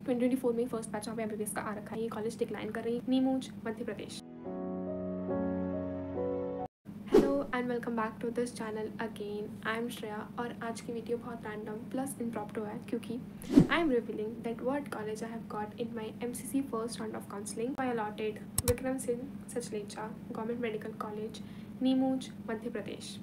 2024 में first batch यहाँ पे एमबीबीएस का आ रखा है। ये कॉलेज डिक्लाइन कर रही है, Neemuch Madhya Pradesh. And welcome back to this channel again. I am Shreya और आज की वीडियो बहुत रैंडम प्लस इम्प्रॉम्प्टू है क्योंकि I am revealing that what college I have got in my MCC first round of counselling. I allotted Vikram Singh Sachlecha government medical college Neemuch Madhya Pradesh.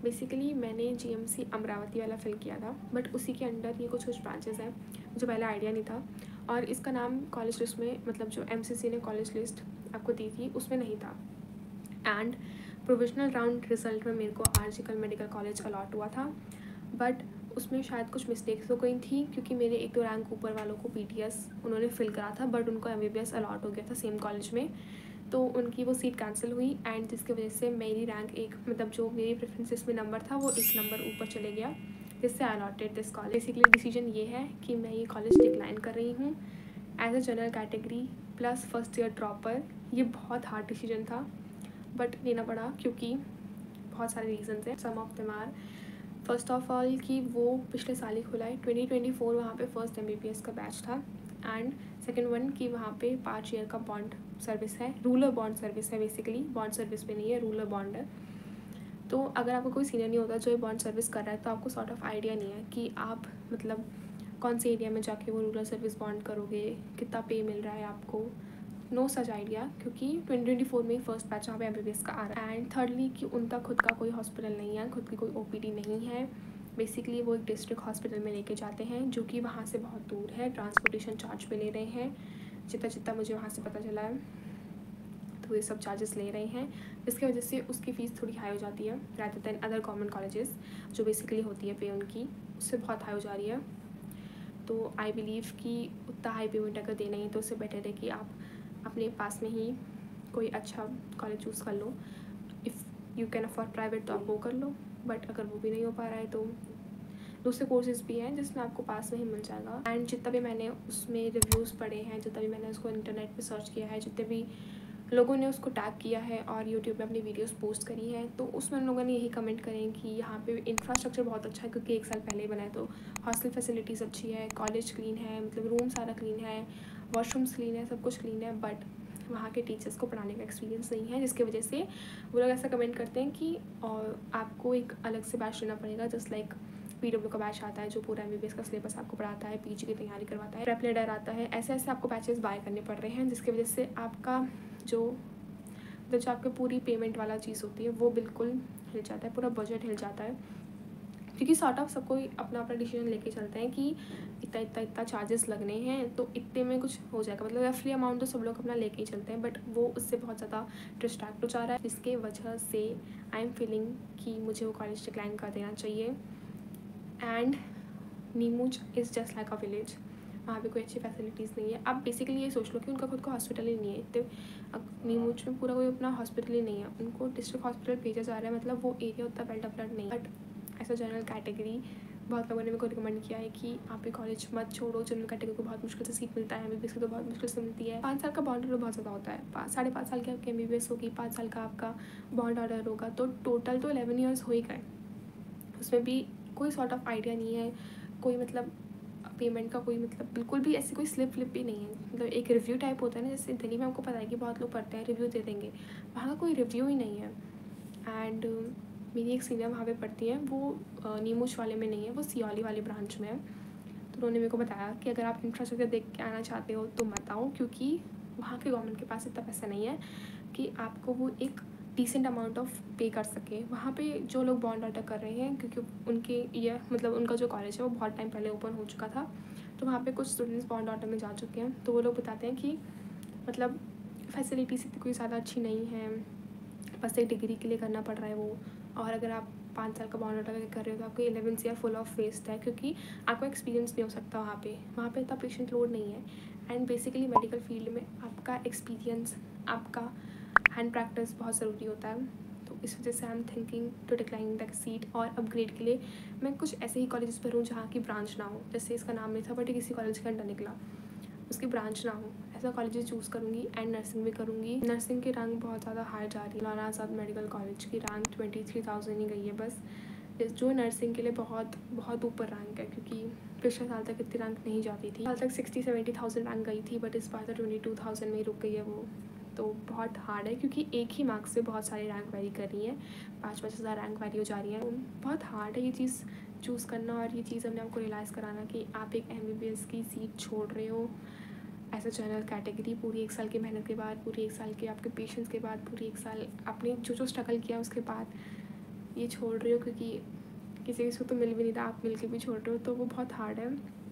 Basically मैंने GMC Amravati वाला fill किया था, बट उसी के अंडर ये कुछ ब्रांचेस हैं, मुझे पहले आइडिया नहीं था और इसका नाम कॉलेज लिस्ट में, मतलब जो एमसीसी ने कॉलेज लिस्ट आपको दी थी उसमें नहीं था। एंड प्रोविजनल राउंड रिजल्ट में मेरे को आरजिकल मेडिकल कॉलेज अलॉट हुआ था, बट उसमें शायद कुछ मिस्टेक्स तो गई थी क्योंकि मेरे एक दो रैंक ऊपर वालों को पीटीएस उन्होंने फिल करा था, बट उनको एमबीबीएस अलॉट हो गया था सेम कॉलेज में, तो उनकी वो सीट कैंसिल हुई एंड जिसकी वजह से मेरी रैंक एक, मतलब जो मेरी प्रेफरेंसेस में नंबर था वो एक नंबर ऊपर चले गया, जिससे I allotted this college. Basically decision ये है कि मैं ये कॉलेज डिक्लाइन कर रही हूँ as a general category plus first year dropper. ये बहुत हार्ड डिसीजन था बट लेना पड़ा क्योंकि बहुत सारे रीजंस हैं। Some of them are, first of all कि वो पिछले साल ही खुला है 2024, वहाँ पे फर्स्ट एमबीबीएस का बैच था। एंड सेकंड वन कि वहाँ पे 5 ईयर का बॉन्ड सर्विस है, रूरल बॉन्ड सर्विस है। बेसिकली बॉन्ड सर्विस पे नहीं है, रूरल बॉन्ड है। तो अगर आपको कोई सीनियर नहीं होता जो ये बॉन्ड सर्विस कर रहा है तो आपको सॉर्ट ऑफ आइडिया नहीं है कि आप मतलब कौन से एरिया में जाके वो रूरल सर्विस बॉन्ड करोगे, कितना पे मिल रहा है आपको, नो सच आइडिया, क्योंकि 2024 में ही फर्स्ट बैच यहाँ पे एमबीबीएस का आ रहा है। एंड थर्डली कि उनका खुद का कोई हॉस्पिटल नहीं है, खुद की कोई ओपीडी नहीं है। बेसिकली वो एक डिस्ट्रिक्ट हॉस्पिटल में लेके जाते हैं जो कि वहाँ से बहुत दूर है, ट्रांसपोर्टेशन चार्ज पे ले रहे हैं जितना मुझे वहाँ से पता चला है, तो ये सब चार्जेस ले रहे हैं, जिसकी वजह से उसकी फ़ीस थोड़ी हाई हो जाती है rather than other government colleges जो बेसिकली होती है पे उनकी, उससे बहुत हाई हो जा रही है। तो आई बिलीव कि उतना हाई पेमेंट अगर देना ही तो उससे बेटर है कि आप अपने पास में ही कोई अच्छा कॉलेज चूज़ कर लो। If you can afford private तो आप वो कर लो, बट अगर वो भी नहीं हो पा रहा है तो दूसरे कोर्सेज़ भी हैं जिसमें आपको पास में ही मिल जाएगा। एंड जितना भी मैंने उसमें रिव्यूज़ पढ़े हैं, जितना भी मैंने उसको इंटरनेट पे सर्च किया है, जितने भी लोगों ने उसको टैग किया है और यूट्यूब पे अपनी वीडियोस पोस्ट करी हैं, तो उसमें उन लोगों ने यही कमेंट करें कि यहाँ पे इंफ्रास्ट्रक्चर बहुत अच्छा है क्योंकि 1 साल पहले ही बना है, तो हॉस्टल फैसिलिटीज़ अच्छी है, कॉलेज क्लीन है, मतलब रूम सारा क्लीन है, वॉशरूम्स क्लीन है, सब कुछ क्लीन है, बट वहाँ के टीचर्स को पढ़ाने का एक्सपीरियंस नहीं है, जिसकी वजह से वो लोग ऐसा कमेंट करते हैं कि और आपको एक अलग से बैच लेना पड़ेगा, जस्ट लाइक पीडब्ल्यू का बैच आता है जो पूरा एमबीबीएस का सिलेबस आपको पढ़ाता है, पीजी की तैयारी करवाता है, प्रेप लीडर आता है, ऐसे ऐसे आपको बैचेस बाय करने पड़ रहे हैं, जिसकी वजह से आपका जो आपके पूरी पेमेंट वाला चीज़ होती है वो बिल्कुल हिल जाता है, पूरा बजट हिल जाता है, क्योंकि सॉर्ट ऑफ सब कोई अपना अपना डिसीजन लेके चलते हैं कि इतना चार्जेस लगने हैं तो इतने में कुछ हो जाएगा, मतलब रफली अमाउंट तो सब लोग अपना लेके ही चलते हैं, बट वो उससे बहुत ज़्यादा डिस्ट्रैक्ट हो जा रहा है, जिसके वजह से आई एम फीलिंग कि मुझे वो कॉलेज डिक्लाइन कर देना चाहिए। And Neemuch is just like a village, वहाँ पे कोई अच्छी फैसिलिटीज़ नहीं है। आप बेसिकली ये सोच लो कि उनका खुद का हॉस्पिटल ही नहीं है, इतने नीमूच में पूरा कोई अपना हॉस्पिटल ही नहीं है, उनको डिस्ट्रिक्ट हॉस्पिटल भेजा जा रहा है, मतलब वो एरिया उतना वेल डेवलप्ड नहीं है। बट ऐसा जनरल कैटेगरी बहुत लोगों ने मेरे को रिकमेंड किया है कि आप ये कॉलेज मत छोड़ो, जनरल कैटेगरी को बहुत मुश्किल से सीट मिलता है, एमबीबीएस की तो बहुत मुश्किल से मिलती है, 5 साल का बॉन्ड ऑर्डर बहुत ज़्यादा होता है, 5.5 साल की आपकी एमबीबीएस होगी, 5 साल का आपका बॉन्ड ऑर्डर होगा, तो टोटल तो 11 ईयर्स हो ही गए। उसमें भी कोई सॉर्ट ऑफ आइडिया नहीं है, कोई मतलब पेमेंट का कोई मतलब बिल्कुल भी ऐसी कोई स्लिप भी नहीं है, मतलब एक रिव्यू टाइप होता है ना, जैसे दिल्ली में आपको पता है कि बहुत लोग पढ़ते हैं रिव्यू दे देंगे, वहाँ का कोई रिव्यू ही नहीं है। एंड मेरी एक सीनियर वहाँ पे पढ़ती है, वो नीमूच वाले में नहीं है, वो सियोली वाले ब्रांच में है, तो उन्होंने मेरे को बताया कि अगर आप इंफ्रास्ट्रक्चर देख के आना चाहते हो तो मत आओ, क्योंकि वहाँ के गवर्नमेंट के पास इतना पैसा नहीं है कि आपको वो एक डिसेंट अमाउंट ऑफ पे कर सके। वहाँ पे जो लोग बॉन्ड ऑर्डर कर रहे हैं, क्योंकि उनके ये मतलब उनका जो कॉलेज है वो बहुत टाइम पहले ओपन हो चुका था, तो वहाँ पे कुछ स्टूडेंट्स बॉन्ड ऑर्डर में जा चुके हैं, तो वो लोग बताते हैं कि मतलब फैसिलिटीज़ इतनी कोई ज़्यादा अच्छी नहीं है, बस एक डिग्री के लिए करना पड़ रहा है वो, और अगर आप 5 साल का बॉन्ड ऑर्डर कर रहे हो तो आपको 11 ईयर फुल ऑफ वेस्ट है, क्योंकि आपको एक्सपीरियंस नहीं हो सकता वहाँ पे इतना पेशेंट लोड नहीं है। एंड बेसिकली मेडिकल फील्ड में आपका एक्सपीरियंस, आपका हैंड प्रैक्टिस बहुत ज़रूरी होता है, तो इस वजह से I am thinking to decline that seat, और अपग्रेड के लिए मैं कुछ ऐसे ही कॉलेजेस भरूँ जहाँ की ब्रांच ना हो, जैसे इसका नाम नहीं था बट किसी कॉलेज के अंडर निकला, उसकी ब्रांच ना हो, ऐसा कॉलेजेस चूज़ करूँगी। एंड नर्सिंग भी करूँगी, नर्सिंग की रैंक बहुत ज़्यादा हाई जा रही है, मौलाना आज़ाद मेडिकल कॉलेज की रैंक 23,000 ही गई है बस, जो नर्सिंग के लिए बहुत बहुत ऊपर रैंक है, क्योंकि पिछले साल तक इतनी रैंक नहीं जाती थी। साल तक 60-70,000 रैंक गई थी, बट इस बार तो 22,000 में ही रुक गई है वो। तो बहुत हार्ड है, क्योंकि एक ही मार्क्स से बहुत सारी रैंक वेरी कर रही है, 5-5 हज़ार रैंक वेरी हो जा रही है। बहुत हार्ड है ये चीज़ चूज़ करना, और ये चीज़ हमने आपको रियलाइज़ कराना कि आप एक MBBS की सीट छोड़ रहे हो एज अ जनरल कैटेगरी, पूरी 1 साल की मेहनत के बाद, पूरी 1 साल के आपके पेशेंस के बाद, पूरी 1 साल आपने जो स्ट्रगल किया उसके बाद ये छोड़ रहे हो, क्योंकि किसी को तो मिल भी नहीं रहा, आप मिल के भी छोड़ रहे हो, तो वो बहुत हार्ड है।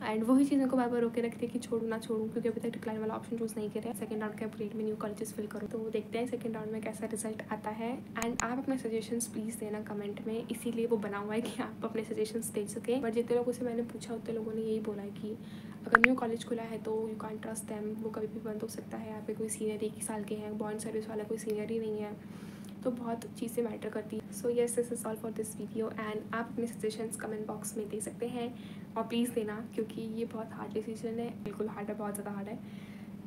एंड वही चीज़ मेरे को बार बार रोके रखती है कि छोड़ूँ ना छोड़ूँ, क्योंकि अभी तक डिक्लाइन वाला ऑप्शन चूज़ नहीं करें। सेकंड राउंड के अपग्रेड में न्यू कॉलेजेस फिल करो, तो देखते हैं सेकंड राउंड में कैसा रिजल्ट आता है। एंड आप अपने सजेशंस प्लीज़ देना कमेंट में, इसीलिए वो बना हुआ है कि आप अपने सजेशंस दे सकें। बट जितने लोगों से मैंने पूछा उतने लोगों ने यही बोला है कि अगर न्यू कॉलेज खुला है तो यू कैन ट्रस्ट दैम, वो कभी भी बंद हो सकता है। यहाँ पे कोई सीनियर 1 ही साल के हैं, बॉन्ड सर्विस वाला कोई सीनियर ही नहीं है, तो बहुत चीज़ें मैटर करती है। So yes, this is all for this video, and आप अपने सजेशंस कमेंट बॉक्स में दे सकते हैं, और प्लीज़ देना, क्योंकि ये बहुत हार्ड डिसीजन है, बिल्कुल हार्ड है, बहुत ज़्यादा हार्ड है।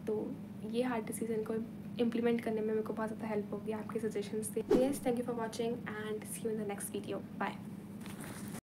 तो ये हार्ड डिसीजन को इम्प्लीमेंट करने में मेरे को बहुत ज़्यादा हेल्प होगी आपके सजेशंस से। Yes, thank you for watching and see you in the next video. Bye.